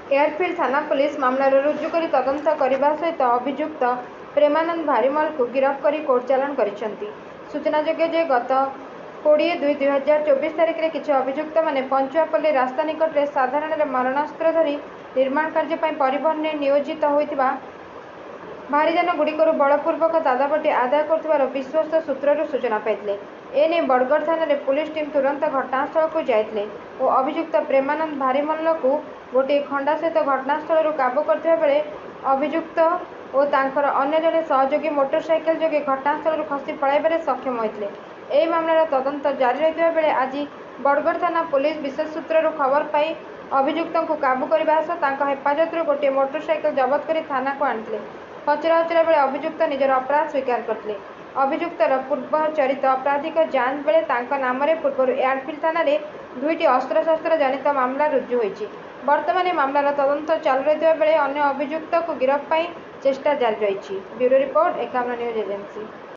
एयरफिल्ड थाना पुलिस मामला रुजु कर तदंत करने सहित अभियुक्त प्रेमानंद भारीमल को गिरफ्त कर कोर्ट चालाण करिसेंति। सूचनायोग्य जे गत 20/2/2024 तारिख में किसी अभियुक्त मैंने पंचुआपल्ली रास्ता निकट में साधारण मारणास्त्र धरी निर्माण कार्य परिवहन में नियोजित होता भारीजान गुड़िकर बलपूर्वक दादाबटी आदाय कर विश्वस्त सूत्रु सूचना पाई। एने बड़गड़ थाना पुलिस टीम तुरंत घटनास्थल को जाते और अभियुक्त प्रेमानंद भारीमल को गोटे खंडा सहित घटनास्थल काबू करथिबा बेले अभियुक्त और तांकर अन्य जड़े सहयोगी मोटरसाइकेल जोगे घटनास्थल खसी पलाइबारे सक्षम होते। यह मामलार तदंत जारी रहिथिबा बेले आज बड़गड़ थाना पुलिस विशेष सूत्रु खबर पाई अभियुक्त को काबू करने सह तांको हेफाजत गोटे मोटरसाइकेल जबत कर थाना को आनिथिले। पचराउचरा बेले अभियुक्त निजर अपराध स्वीकार करथिले। अभियुक्तर पूर्व चरित आपराधिक जांच बेले तांको नाम पूर्व एयरफिल्ड थाना दुईटी अस्त्रशस्त्र जनित मामला रुजु होईछि। वर्तमान मामलार तदंत चालू रहिथिबा बेले अन्य अभियुक्त को गिरफ्त पाई चेष्टा जारी रहिछि। Bureau report 51 news agency.